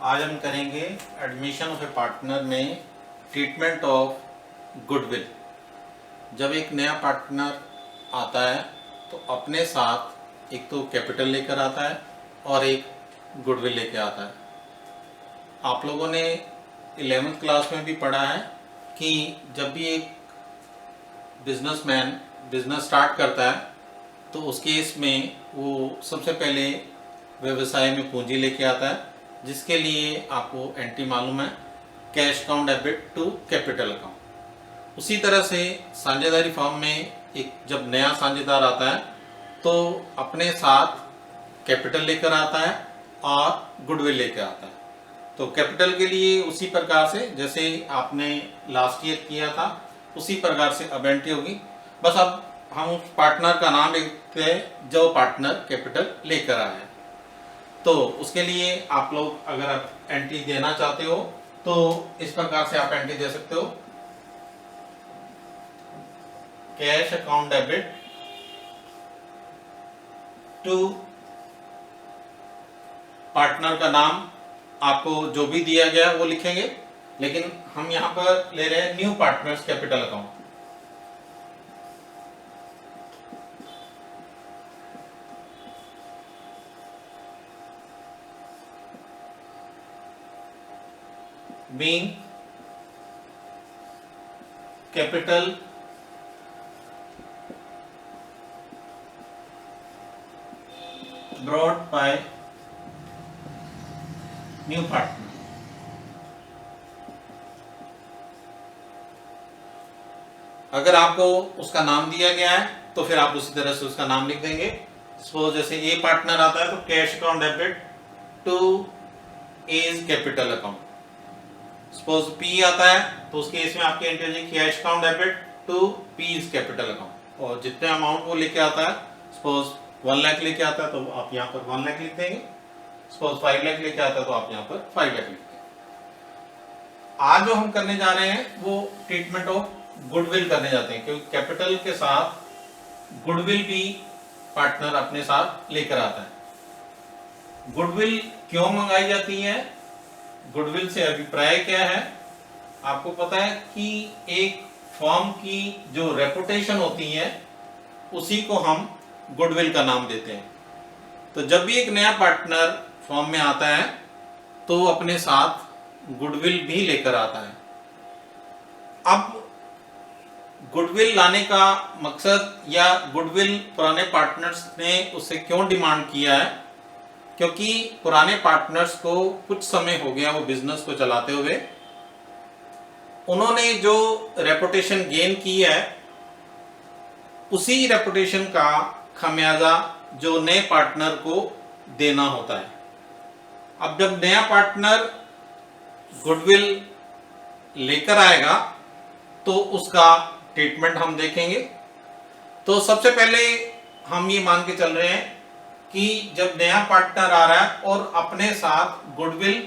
आज हम करेंगे एडमिशन ऑफ ए पार्टनर में ट्रीटमेंट ऑफ गुडविल। जब एक नया पार्टनर आता है तो अपने साथ एक तो कैपिटल लेकर आता है और एक गुडविल लेकर आता है। आप लोगों ने 11th क्लास में भी पढ़ा है कि जब भी एक बिजनेसमैन बिजनेस स्टार्ट करता है तो उस केस में वो सबसे पहले व्यवसाय में पूंजी लेके आता है, जिसके लिए आपको एंट्री मालूम है, cash account debit to capital account. उसी तरह से साझेदारी फर्म में एक जब नया साझेदार आता है तो अपने साथ कैपिटल लेकर आता है और गुडविल लेकर आता है। तो कैपिटल के लिए उसी प्रकार से जैसे आपने लास्ट ईयर किया था उसी प्रकार से अब एंट्री होगी। बस अब हम उस पार्टनर का नाम लिखते हैं जो पार्टनर कैपिटल लेकर आया है। तो उसके लिए आप लोग अगर आप एंट्री देना चाहते हो तो इस प्रकार से आप एंट्री दे सकते हो। Cash account debit to partner का नाम आपको जो भी दिया गया वो लिखेंगे, लेकिन हम यहां पर ले रहे हैं new partners capital account. being capital brought by new partner। अगर आपको उसका नाम दिया गया है तो फिर आप उसी तरह से उसका नाम लिख देंगे। सपोज जैसे ए पार्टनर आता है तो cash account debit to as capital account. Suppose P आता है तो उसके इसमें आपकी एंट्री होगी cash account debit to P is capital account. और जितने अमाउंट वो लेके आता है, सपोज 1 लाख लेके आता है तो आप यहाँ पर 1 लाख लिख देंगे। सपोज 5 लाख लेके आता है तो आप यहाँ पर 5 लाख लिख देंगे। आज जो हम करने जा रहे हैं वो ट्रीटमेंट ऑफ गुडविल करने जाते हैं, क्योंकि कैपिटल के साथ गुडविल भी पार्टनर अपने साथ लेकर आता है। गुडविल क्यों मंगाई जाती है, गुडविल से अभिप्राय क्या है? आपको पता है कि एक फर्म की जो रेपुटेशन होती है उसी को हम गुडविल का नाम देते हैं। तो जब भी एक नया पार्टनर फर्म में आता है तो अपने साथ गुडविल भी लेकर आता है। अब गुडविल लाने का मकसद या गुडविल पुराने पार्टनर्स ने उससे क्यों डिमांड किया है, क्योंकि पुराने पार्टनर्स को कुछ समय हो गया वो बिजनेस को चलाते हुए, उन्होंने जो रेपुटेशन गेन की है उसी रेपुटेशन का खमियाजा जो नए पार्टनर को देना होता है। अब जब नया पार्टनर गुडविल लेकर आएगा तो उसका ट्रीटमेंट हम देखेंगे। तो सबसे पहले हम ये मान के चल रहे हैं कि जब नया पार्टनर आ रहा है और अपने साथ गुडविल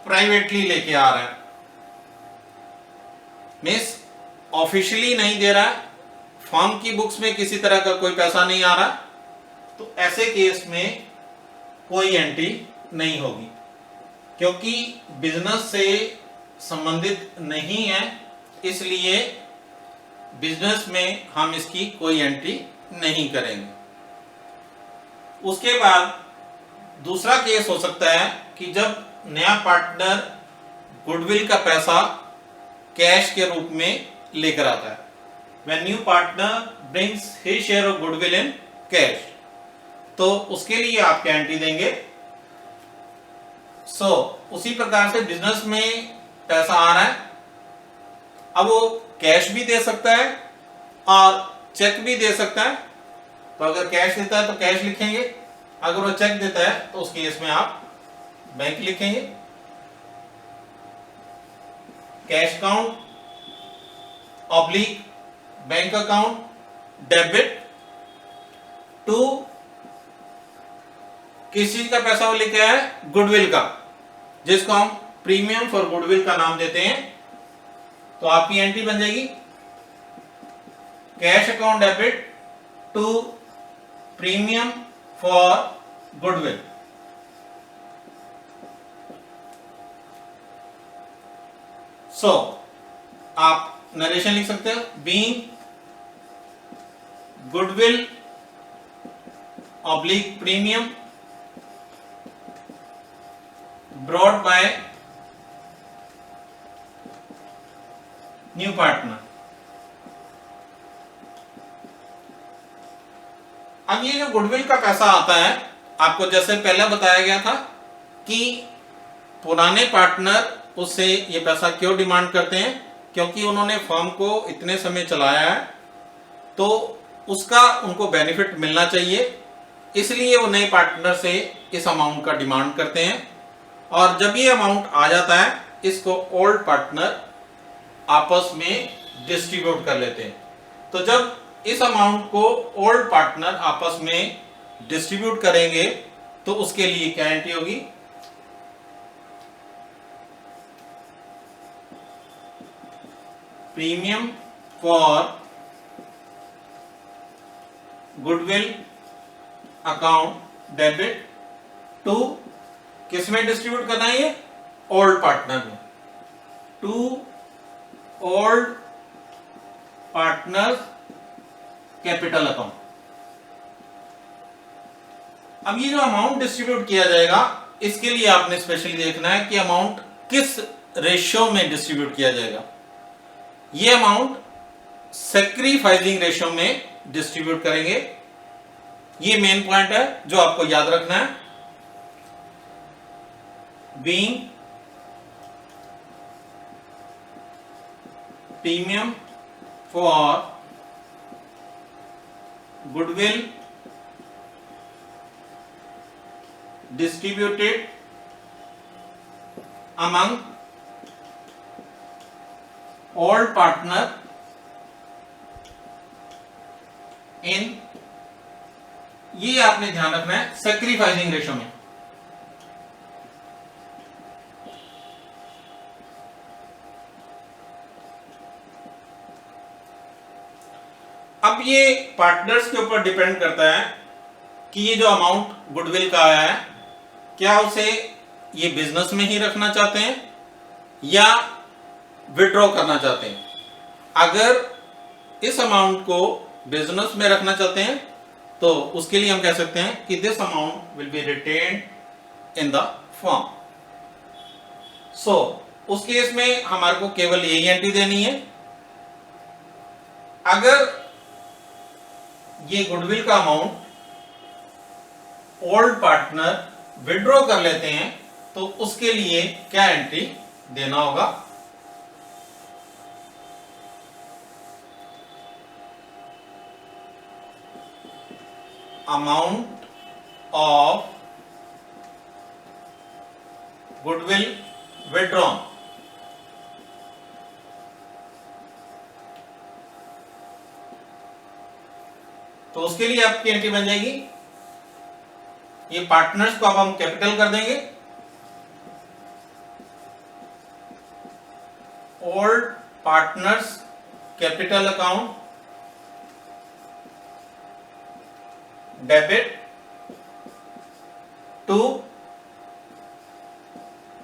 प्राइवेटली लेके आ रहा है, मीन्स ऑफिशियली नहीं दे रहा है, फर्म की बुक्स में किसी तरह का कोई पैसा नहीं आ रहा, तो ऐसे केस में कोई एंट्री नहीं होगी, क्योंकि बिजनेस से संबंधित नहीं है, इसलिए बिजनेस में हम इसकी कोई एंट्री नहीं करेंगे। उसके बाद दूसरा केस हो सकता है कि जब नया पार्टनर गुडविल का पैसा कैश के रूप में लेकर आता है, when new partner brings his share of goodwill in cash, तो उसके लिए आप क्या एंट्री देंगे। उसी प्रकार से बिजनेस में पैसा आ रहा है, अब वो कैश भी दे सकता है और चेक भी दे सकता है। तो अगर कैश देता है तो कैश लिखेंगे, अगर वो चेक देता है तो उस केस में आप बैंक लिखेंगे। Cash account oblique bank account debit to किस चीज का पैसा वो लेके आया है, गुडविल का, जिसको हम प्रीमियम फॉर गुडविल का नाम देते हैं। तो आपकी एंट्री बन जाएगी cash account debit to premium for goodwill. So आप नरेशन लिख सकते हो, being goodwill oblique premium brought by new partner. अब ये जो गुडविल का पैसा आता है, आपको जैसे पहले बताया गया था कि पुराने पार्टनर उससे ये पैसा क्यों डिमांड करते हैं, क्योंकि उन्होंने फर्म को इतने समय चलाया है तो उसका उनको बेनिफिट मिलना चाहिए, इसलिए वो नए पार्टनर से इस अमाउंट का डिमांड करते हैं। और जब ये अमाउंट आ जाता है, इसको ओल्ड पार्टनर आपस में डिस्ट्रीब्यूट कर लेते हैं। तो जब इस अमाउंट को ओल्ड पार्टनर आपस में डिस्ट्रीब्यूट करेंगे तो उसके लिए क्या एंट्री होगी, premium for goodwill account debit to, किसमें डिस्ट्रीब्यूट करना है, ये ओल्ड पार्टनर में, to old partner capital account. अब ये जो अमाउंट डिस्ट्रीब्यूट किया जाएगा, इसके लिए आपने स्पेशली देखना है कि अमाउंट किस रेशियो में डिस्ट्रीब्यूट किया जाएगा। ये अमाउंट सैक्रिफाइसिंग रेशियो में डिस्ट्रीब्यूट करेंगे। ये मेन पॉइंट है जो आपको याद रखना है, being premium for goodwill distributed among all partner in, ये आपने ध्यान रखना है, सैक्रिफाइसिंग रेशो में। अब ये पार्टनर्स के ऊपर डिपेंड करता है कि ये जो अमाउंट गुडविल का आया है, क्या उसे ये बिजनेस में ही रखना चाहते हैं या विड्रॉ करना चाहते हैं। अगर इस अमाउंट को बिजनेस में रखना चाहते हैं तो उसके लिए हम कह सकते हैं कि this amount will be retained in the firm. So उस केस में हमारे को केवल यही एंट्री देनी है। अगर ये गुडविल का अमाउंट ओल्ड पार्टनर विड्रॉ कर लेते हैं तो उसके लिए क्या एंट्री देना होगा, अमाउंट ऑफ गुडविल विड्रॉन। तो उसके लिए आपकी एंट्री बन जाएगी, ये पार्टनर्स को अब हम कैपिटल कर देंगे, old partners capital account debit to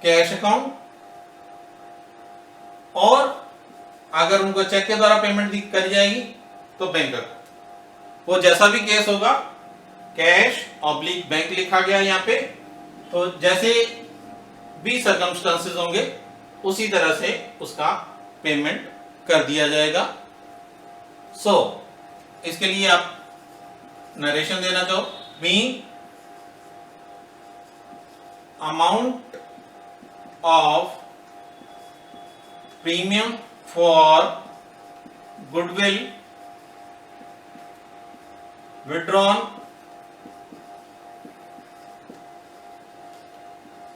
cash account, और अगर उनको चेक के द्वारा पेमेंट करी जाएगी तो बैंक अकाउंट। वो जैसा भी केस होगा, कैश ऑब्लिक बैंक लिखा गया यहाँ पे, तो जैसे भी सर्कमस्टेंसेस होंगे उसी तरह से उसका पेमेंट कर दिया जाएगा। सो इसके लिए आप नरेशन देना चाहो, being amount of premium for goodwill withdrawn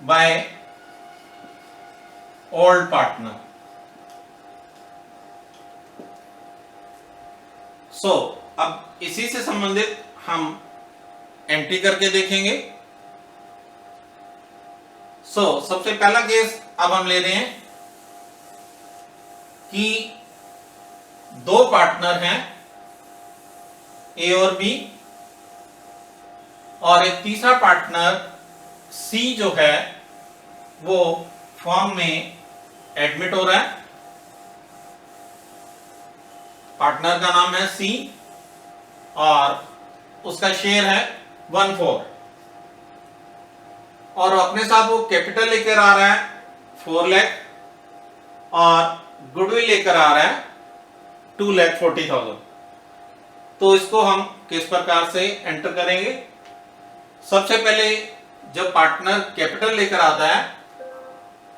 by old partner. So अब इसी से संबंधित हम एंट्री करके देखेंगे। सबसे पहला केस अब हम ले रहे हैं कि दो पार्टनर हैं ए और बी, और एक तीसरा पार्टनर सी जो है वो फर्म में एडमिट हो रहा है। पार्टनर का नाम है सी और उसका शेयर है 1/4 और अपने साथ वो कैपिटल लेकर आ रहा है 4 लाख और गुडविल लेकर आ रहा है 2,40,000। तो इसको हम किस प्रकार से एंटर करेंगे? सबसे पहले जब पार्टनर कैपिटल लेकर आता है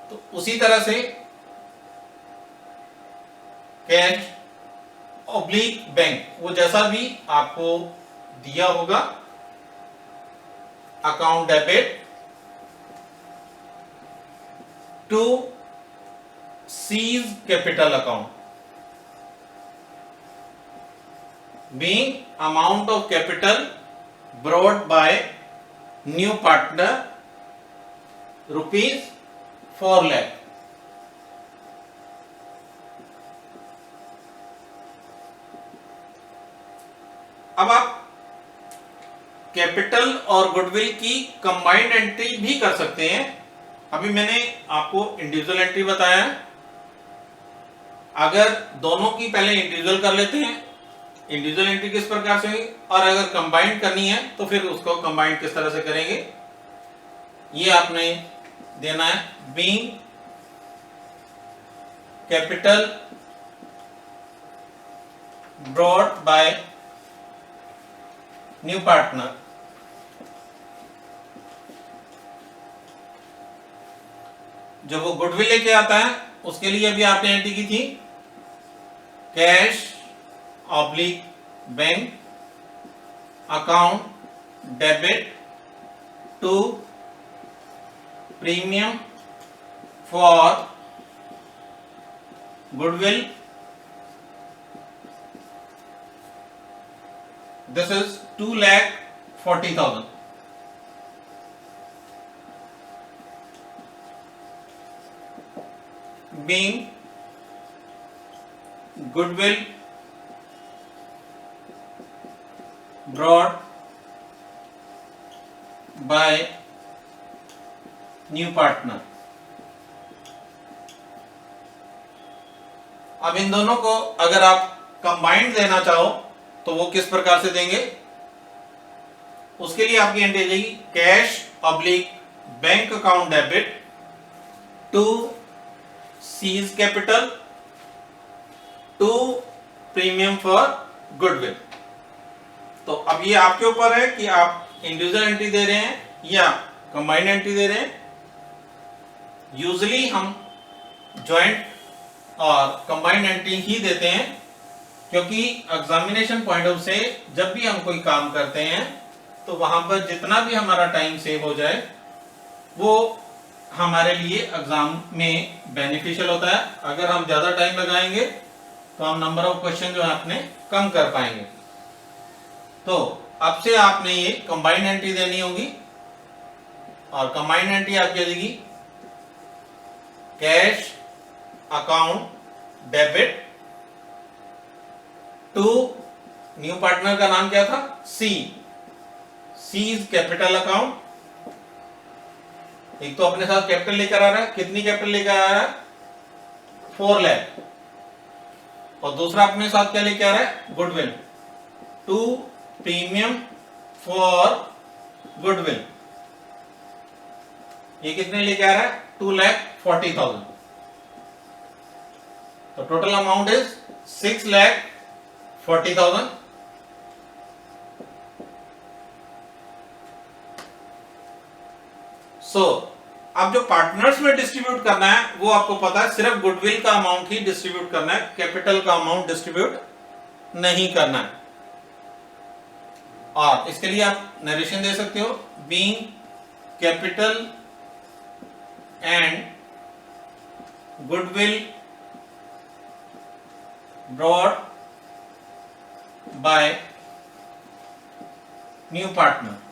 तो उसी तरह से कैश ऑब्लिक बैंक, वो जैसा भी आपको दिया होगा, account debit to C's capital account being amount of capital brought by new partner rupees 4 lakh। अब आप कैपिटल और गुडविल की कंबाइंड एंट्री भी कर सकते हैं। अभी मैंने आपको इंडिविजुअल एंट्री बताया है। अगर दोनों की पहले इंडिविजुअल कर लेते हैं, इंडिविजुअल एंट्री किस प्रकार से होगी, और अगर कंबाइंड करनी है तो फिर उसको कंबाइंड किस तरह से करेंगे, ये आपने देना है। Being capital brought by new partner, जब वो गुडविल लेके आता है उसके लिए अभी आपने एंट्री की थी cash oblique bank account debit to premium for goodwill, this is 2,40,000। being goodwill brought by new partner। अब इन दोनों को अगर आप कंबाइंड देना चाहो तो वो किस प्रकार से देंगे, उसके लिए आपकी एंट्री आ जाएगी cash oblique bank account debit to C's capital to premium for goodwill. तो अब ये आपके ऊपर है कि आप इंडिविजुअल एंट्री दे रहे हैं या कंबाइंड एंट्री दे रहे हैं। यूजुअली हम जॉइंट और कंबाइंड एंट्री ही देते हैं, क्योंकि एग्जामिनेशन पॉइंट ऑफ से जब भी हम कोई काम करते हैं तो वहां पर जितना भी हमारा टाइम सेव हो जाए वो हमारे लिए एग्जाम में बेनिफिशियल होता है। अगर हम ज्यादा टाइम लगाएंगे तो हम नंबर ऑफ क्वेश्चन जो है अपने कम कर पाएंगे। तो अब से आपने ये कंबाइंड एंट्री देनी होगी और कंबाइंड एंट्री आपकी आ जाएगी cash account debit to new partner का नाम क्या था, सी, सीज कैपिटल अकाउंट। एक तो अपने साथ कैपिटल लेकर आ रहा है, कितनी कैपिटल लेकर आ रहा है 4 लाख, और दूसरा अपने साथ क्या लेके आ रहा है goodwill to premium for goodwill. ये कितने लेके आ रहा है 2,40,000। तो टोटल अमाउंट इज 6,40,000। अब जो पार्टनर्स में डिस्ट्रीब्यूट करना है वो आपको पता है, सिर्फ गुडविल का अमाउंट ही डिस्ट्रीब्यूट करना है, कैपिटल का अमाउंट डिस्ट्रीब्यूट नहीं करना है। और इसके लिए आप नरेशन दे सकते हो, being capital and goodwill brought by new partner.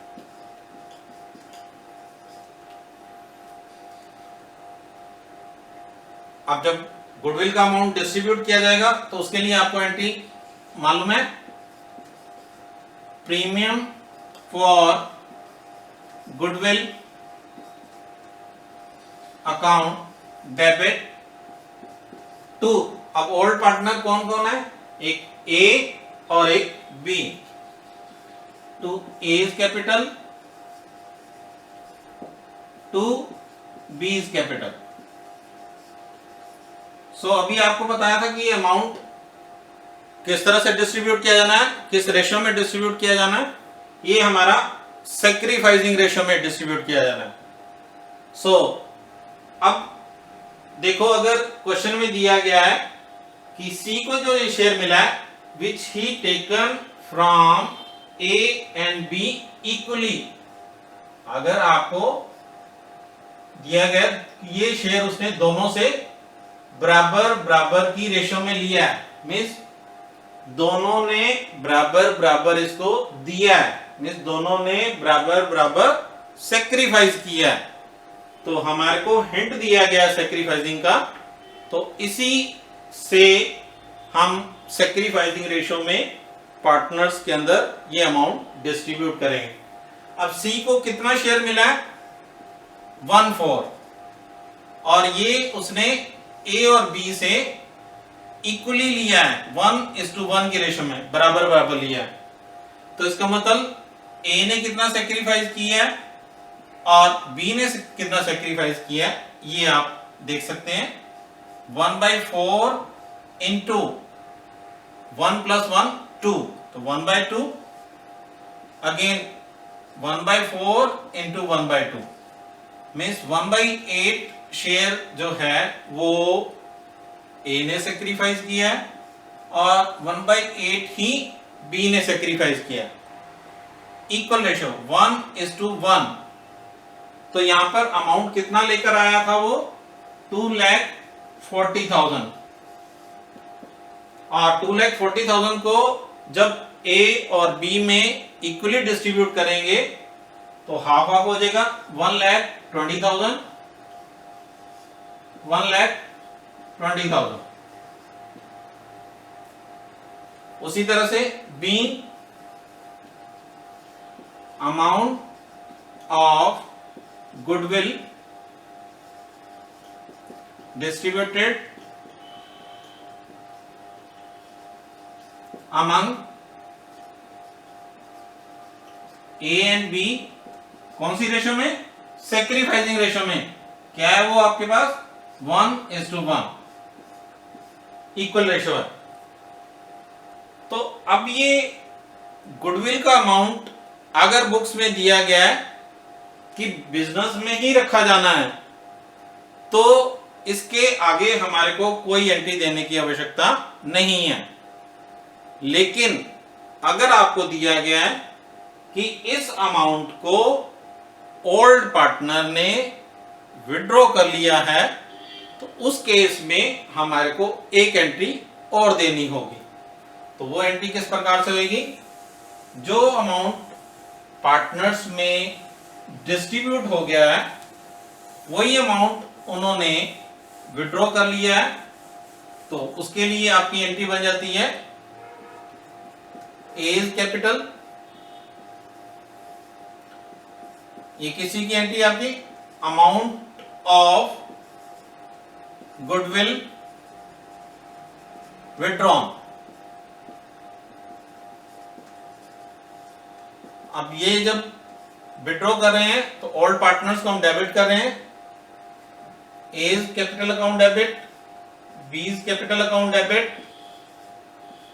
अब जब गुडविल का अमाउंट डिस्ट्रीब्यूट किया जाएगा तो उसके लिए आपको एंट्री मालूम है, premium for goodwill account debit to. अब ओल्ड पार्टनर कौन कौन है, एक ए और एक B. To A is capital, to B is capital. So अभी आपको बताया था कि ये अमाउंट किस तरह से डिस्ट्रीब्यूट किया जाना है, किस रेशियो में डिस्ट्रीब्यूट किया जाना है। ये हमारा सैक्रिफाइसिंग रेशियो में डिस्ट्रीब्यूट किया जाना है। सो अब देखो, अगर क्वेश्चन में दिया गया है कि सी को जो ये शेयर मिला है which he taken from A and B equally, अगर आपको दिया गया ये शेयर उसने दोनों से बराबर बराबर की रेशियो में लिया है, मीन्स दोनों ने बराबर बराबर इसको दिया है, मीन्स दोनों ने बराबर बराबर सेक्रीफाइस किया है। तो हमारे को हिंट दिया गया सेक्रीफाइसिंग का, तो इसी से हम सेक्रीफाइसिंग रेशियो में पार्टनर्स के अंदर ये अमाउंट डिस्ट्रीब्यूट करेंगे। अब सी को कितना शेयर मिला है? 1/4, और ये उसने ए और बी से इक्वली लिया है, 1:1 की रेशियो में बराबर बराबर लिया है। तो इसका मतलब ए ने कितना सेक्रीफाइस किया है और बी ने कितना सेक्रीफाइस किया है, ये आप देख सकते हैं। 1/4 इंटू 1 + 1 2, तो 1/2, अगेन 1/4 इंटू 1/2, मीन्स 1/8 शेयर जो है वो ए ने सेक्रीफाइस किया है और 1/8 ही बी ने सेक्रीफाइस किया। Equal ratio 1:1। तो यहां पर अमाउंट कितना लेकर आया था वो? 2,40,000। और 2,40,000 को जब ए और बी में इक्वली डिस्ट्रीब्यूट करेंगे तो हाफ हाफ हो जाएगा, 1,20,000, 1,20,000। उसी तरह से B, amount of goodwill distributed among A and B, कौन सी रेशियो में? सेक्रीफाइसिंग रेशियो में। क्या है वो आपके पास? 1:1 इक्वल रेशियो है। तो अब ये गुडविल का अमाउंट अगर बुक्स में दिया गया है कि बिजनेस में ही रखा जाना है तो इसके आगे हमारे को कोई एंट्री देने की आवश्यकता नहीं है। लेकिन अगर आपको दिया गया है कि इस अमाउंट को ओल्ड पार्टनर ने विड्रॉ कर लिया है तो उस केस में हमारे को एक एंट्री और देनी होगी। तो वो एंट्री किस प्रकार से होगी? जो अमाउंट पार्टनर्स में डिस्ट्रीब्यूट हो गया है वही अमाउंट उन्होंने विड्रॉ कर लिया है, तो उसके लिए आपकी एंट्री बन जाती है ए इज कैपिटल। ये किसी की एंट्री आपकी? Amount of goodwill withdrawn. अब ये जब विड्रॉ कर रहे हैं तो ऑल पार्टनर्स को हम डेबिट कर रहे हैं। A is capital account debit, B is capital account debit,